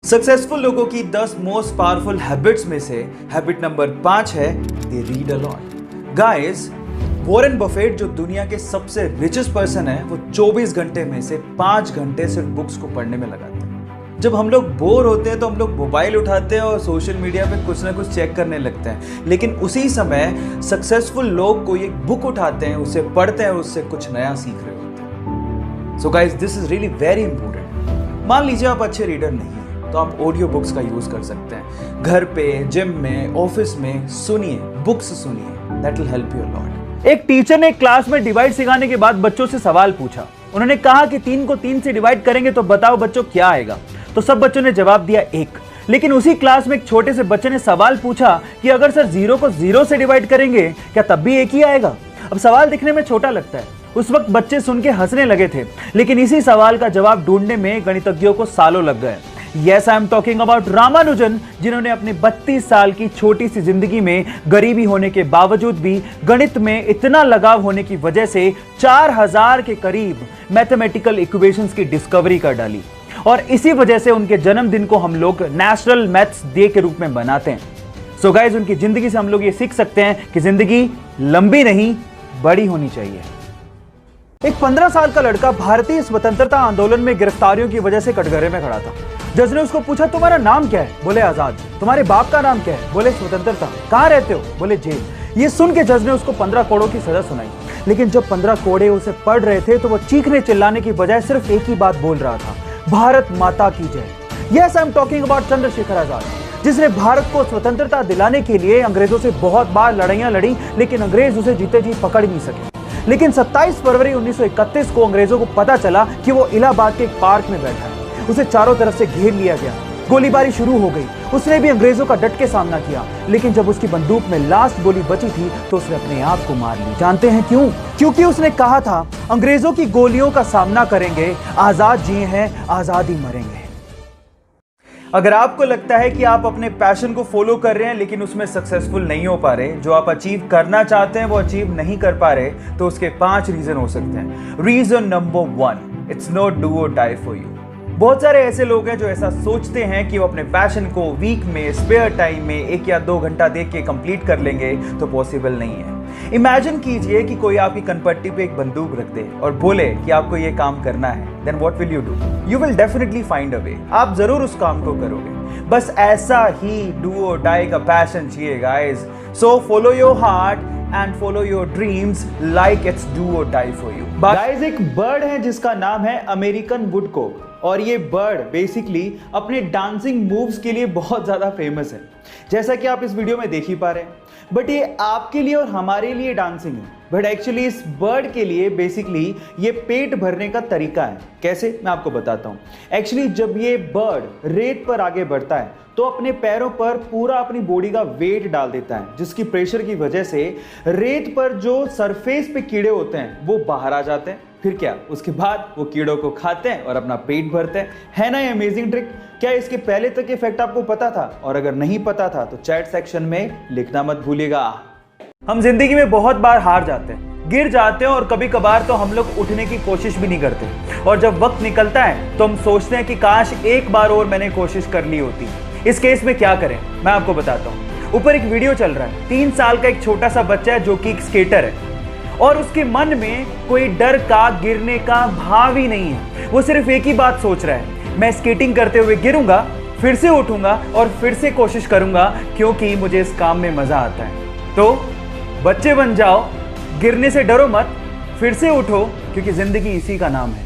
Successful लोगों की 10 most powerful habits में से हैबिट नंबर 5 है they read a lot. Guys, Warren Buffett जो दुनिया के सबसे रिचेस्ट पर्सन है, वो 24 घंटे में से 5 घंटे सिर्फ बुक्स को पढ़ने में लगाते हैं। जब हम लोग बोर होते हैं तो हम लोग मोबाइल उठाते हैं और सोशल मीडिया पे कुछ ना कुछ चेक करने लगते हैं, लेकिन उसी समय सक्सेसफुल लोग कोई एक बुक उठाते हैं, उसे पढ़ते हैं और उससे कुछ नया सीख रहे होते हैं। So guys, this is really very important. मान लीजिए आप अच्छे रीडर नहीं हैं, तो आप ऑडियो बुक्स का यूज कर सकते हैं। घर पे, जिम में, ऑफिस में सुनिए, बुक्स सुनिए, that will help you a lot. एक टीचर ने क्लास में डिवाइड सिखाने के बाद बच्चों से सवाल पूछा। उन्होंने कहा कि 3 को 3 से डिवाइड करेंगे तो बताओ बच्चों क्या आएगा। तो सब बच्चों ने जवाब दिया 1। लेकिन उसी क्लास में एक छोटे से बच्चे ने सवाल पूछा कि अगर सर 0 को 0 से डिवाइड करेंगे क्या तब भी 1 ही आएगा। अब सवाल दिखने में छोटा लगता है, उस वक्त बच्चे सुन के हंसने लगे थे, लेकिन इसी सवाल का जवाब ढूंढने में गणितज्ञों को सालों लग गए। Yes, I am talking about Ramanujan, जिन्होंने अपने 32 साल की छोटी सी जिंदगी में गरीबी होने के बावजूद भी गणित में इतना लगाव होने की वजह से 4000 के करीब मैथमेटिकल इक्वेशंस की डिस्कवरी कर डाली, और इसी वजह से उनके जन्मदिन को हम लोग नेशनल मैथ्स डे के रूप में मनाते हैं। सो गाइस, उनकी जिंदगी से हम लोग ये सीख सकते हैं कि जिंदगी लंबी नहीं, बड़ी होनी चाहिए। एक 15 साल का लड़का भारतीय स्वतंत्रता आंदोलन में गिरफ्तारियों की वजह से कटघरे में खड़ा था। जज ने उसको पूछा, तुम्हारा नाम क्या है? बोले आजाद। तुम्हारे बाप का नाम क्या है? बोले स्वतंत्रता। कहाँ रहते हो? बोले जेल। ये सुन के जज ने उसको 15 कोड़ों की सजा सुनाई। लेकिन जब 15 कोड़े उसे पढ़ रहे थे तो वो चीखने चिल्लाने की बजाय सिर्फ एक ही बात बोल रहा था, भारत माता की जय। Yes, I am talking about Chandrashekhar Azad, जिसने भारत को स्वतंत्रता दिलाने के लिए अंग्रेजों से बहुत बार लड़ाइयां लड़ी, लेकिन अंग्रेज उसे जीते जी पकड़ नहीं सके। लेकिन 27 फरवरी 1931 को अंग्रेजों को पता चला कि वो इलाहाबाद के एक पार्क में बैठा है। उसे चारों तरफ से घेर लिया गया, गोलीबारी शुरू हो गई। उसने भी अंग्रेजों का डट के सामना किया, लेकिन जब उसकी बंदूक में लास्ट गोली बची थी तो उसने अपने आप को मार ली। जानते हैं क्यों? क्योंकि उसने कहा था, अंग्रेजों की गोलियों का सामना करेंगे, आजाद जिए हैं, आजाद ही मरेंगे। अगर आपको लगता है कि आप अपने पैशन को फॉलो कर रहे हैं लेकिन उसमें सक्सेसफुल नहीं हो पा रहे, जो आप अचीव करना चाहते हैं वो अचीव नहीं कर पा रहे, तो उसके 5 रीजन हो सकते हैं। Reason number 1, it's not do और डाई फॉर यू। बहुत सारे ऐसे लोग हैं जो ऐसा सोचते हैं कि वो अपने पैशन को वीक में, स्पेयर टाइम में 1 या 2 घंटा देख के कंप्लीट कर लेंगे, तो पॉसिबल नहीं है। इमेजिन कीजिए कि कोई आपकी कनपट्टी पे एक बंदूक रख दे और बोले कि आपको ये काम करना है, then what will you do? You will definitely find a way. आप जरूर उस काम को करोगे। बस ऐसा ही डू और डाई का पैशन चाहिए guys. So follow your heart and follow your dreams like it's do और डाई फॉर यू। गाइस, एक बर्ड है जिसका नाम है अमेरिकन वुडकॉक, और ये बर्ड बेसिकली अपने डांसिंग मूव्स के लिए बहुत ज़्यादा फेमस है, जैसा कि आप इस वीडियो में देख ही पा रहे हैं। बट ये आपके लिए और हमारे लिए डांसिंग है, बट एक्चुअली इस बर्ड के लिए बेसिकली ये पेट भरने का तरीका है। कैसे, मैं आपको बताता हूँ। एक्चुअली जब ये बर्ड रेत पर आगे बढ़ता है तो अपने पैरों पर पूरा अपनी बॉडी का वेट डाल देता है, जिसकी प्रेशर की वजह से रेत पर जो सरफेस पे कीड़े होते हैं वो बाहर आ जाते हैं। फिर क्या, उसके बाद वो कीड़ों को खाते हैं और अपना पेट भरते हैं। है ना ये अमेजिंग ट्रिक? क्या इसके पहले तक इफेक्ट आपको पता था? और अगर नहीं पता था तो चैट सेक्शन में लिखना मत भूलिएगा। हम जिंदगी में बहुत बार हार जाते हैं, गिर जाते हैं, और कभी कभार तो हम लोग उठने की कोशिश भी नहीं करते। और जब वक्त निकलता है तो हम सोचते हैं कि काश एक बार और मैंने कोशिश कर ली होती। इस केस में क्या करें, मैं आपको बताता हूँ। ऊपर एक वीडियो चल रहा है। 3 साल का एक छोटा सा बच्चा है जो कि एक स्केटर है, और उसके मन में कोई डर का, गिरने का भाव ही नहीं है। वो सिर्फ एक ही बात सोच रहा है, मैं स्केटिंग करते हुए गिरूंगा, फिर से उठूंगा और फिर से कोशिश करूंगा, क्योंकि मुझे इस काम में मजा आता है। तो बच्चे बन जाओ, गिरने से डरो मत, फिर से उठो, क्योंकि जिंदगी इसी का नाम है।